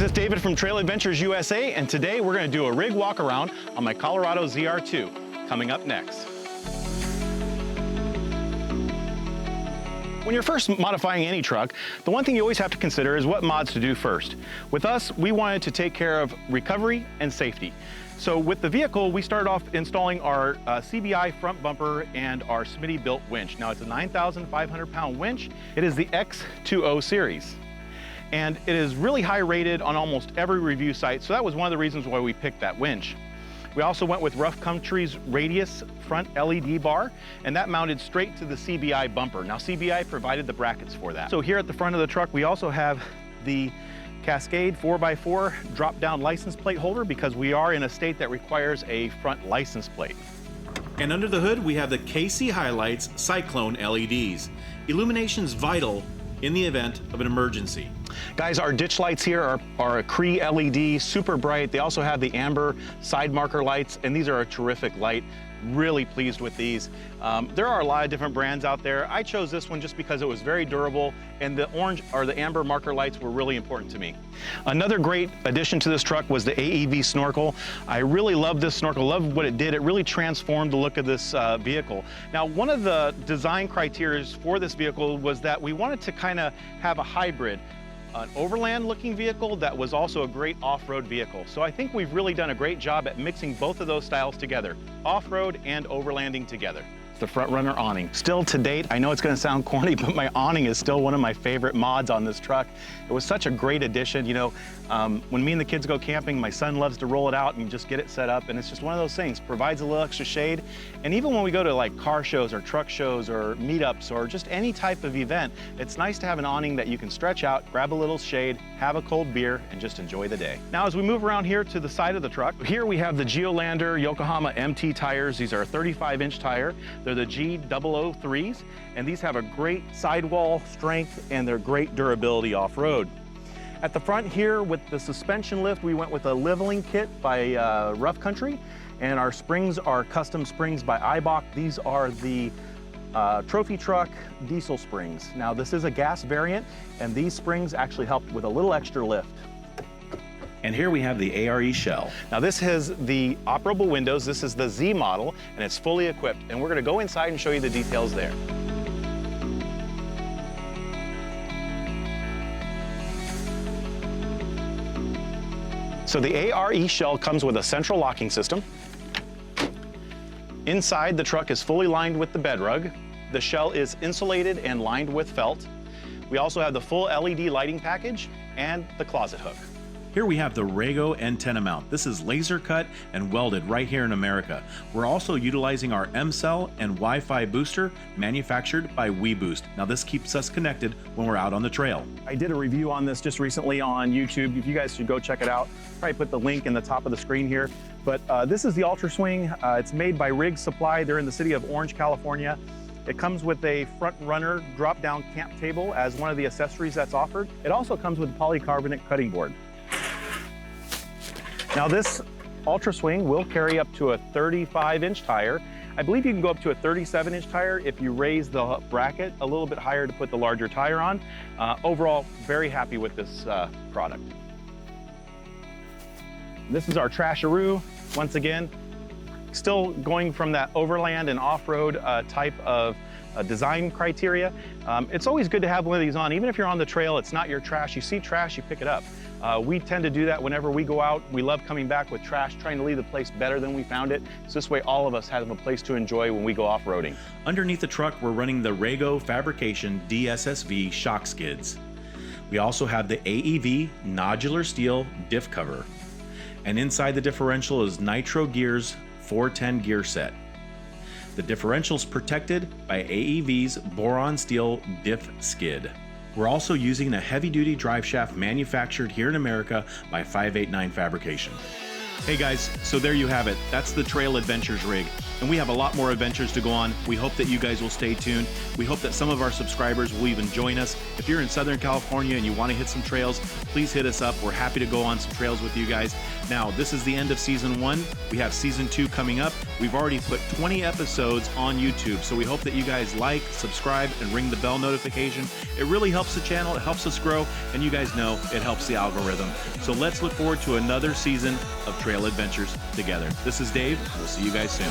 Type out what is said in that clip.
It's David from Trail Adventures USA, and today we're going to do a rig walk around on my Colorado ZR2, coming up next. When you're first modifying any truck, the one thing you always have to consider is what mods to do first. With us, we wanted to take care of recovery and safety. So with the vehicle, we started off installing our CBI front bumper and our Smitty built winch. Now it's a 9,500 pound winch. It is the X20 series. And it is really high rated on almost every review site, so that was one of the reasons why we picked that winch. We also went with Rough Country's Radius front LED bar, and that mounted straight to the CBI bumper. Now CBI provided the brackets for that. So here at the front of the truck, we also have the Cascade 4x4 drop-down license plate holder because we are in a state that requires a front license plate. And under the hood, we have the KC Highlights Cyclone LEDs. Illumination's vital in the event of an emergency. Guys, our ditch lights here are a Cree LED, super bright. They also have the amber side marker lights, and these are a terrific light. Really pleased with these. There are a lot of different brands out there. I chose this one just because it was very durable, and the orange or the amber marker lights were really important to me. Another great addition to this truck was the Aav Snorkel. I really love this snorkel, love what it did. It really transformed the look of this vehicle. Now, one of the design criteria for this vehicle was that we wanted to kind of have a hybrid. An overland looking vehicle that was also a great off-road vehicle. So I think we've really done a great job at mixing both of those styles together, off-road and overlanding together. The front runner awning. Still to date, I know it's gonna sound corny, but my awning is still one of my favorite mods on this truck. It was such a great addition. You know, when me and the kids go camping, my son loves to roll it out and just get it set up, and it's just one of those things, provides a little extra shade. And even when we go to like car shows or truck shows or meetups or just any type of event, it's nice to have an awning that you can stretch out, grab a little shade, have a cold beer, and just enjoy the day. Now, as we move around here to the side of the truck, here we have the Geolander Yokohama MT tires. These are a 35-inch tire. They're the G003s, and these have a great sidewall strength and they're great durability off-road. At the front here with the suspension lift, we went with a leveling kit by Rough Country, and our springs are custom springs by Eibach. These are the trophy truck diesel springs. Now this is a gas variant, and these springs actually help with a little extra lift. And here we have the ARE shell. Now this has the operable windows. This is the Z model, and it's fully equipped. And we're gonna go inside and show you the details there. So the ARE shell comes with a central locking system. Inside, the truck is fully lined with the bed rug. The shell is insulated and lined with felt. We also have the full LED lighting package and the closet hook. Here we have the Rago antenna mount. This is laser cut and welded right here in America. We're also utilizing our M-Cell and Wi-Fi booster manufactured by WeBoost. Now this keeps us connected when we're out on the trail. I did a review on this just recently on YouTube. If you guys should go check it out. Probably put the link in the top of the screen here. But this is the Ultra Swing. It's made by Rig Supply. They're in the city of Orange, California. It comes with a front runner drop-down camp table as one of the accessories that's offered. It also comes with a polycarbonate cutting board. Now this Ultra Swing will carry up to a 35-inch tire. I believe you can go up to a 37-inch tire if you raise the bracket a little bit higher to put the larger tire on. Overall, very happy with this product. This is our Trasharoo. Once again, still going from that overland and off-road type of design criteria. It's always good to have one of these on. Even if you're on the trail, it's not your trash. You see trash, you pick it up. We tend to do that whenever we go out. We love coming back with trash, trying to leave the place better than we found it. So this way all of us have a place to enjoy when we go off-roading. Underneath the truck, we're running the Rego Fabrication DSSV shock skids. We also have the AEV nodular steel diff cover. And inside the differential is Nitro Gear's 410 gear set. The differential is protected by AEV's boron steel diff skid. We're also using a heavy-duty drive shaft manufactured here in America by 589 Fabrication. Hey guys, so there you have it. That's the Trail Adventures rig. And we have a lot more adventures to go on. We hope that you guys will stay tuned. We hope that some of our subscribers will even join us. If you're in Southern California and you want to hit some trails, please hit us up. We're happy to go on some trails with you guys. Now, this is the end of season 1. We have season 2 coming up. We've already put 20 episodes on YouTube, so we hope that you guys like, subscribe, and ring the bell notification. It really helps the channel, it helps us grow, and you guys know it helps the algorithm. So let's look forward to another season of Trail Adventures together. This is Dave. We'll see you guys soon.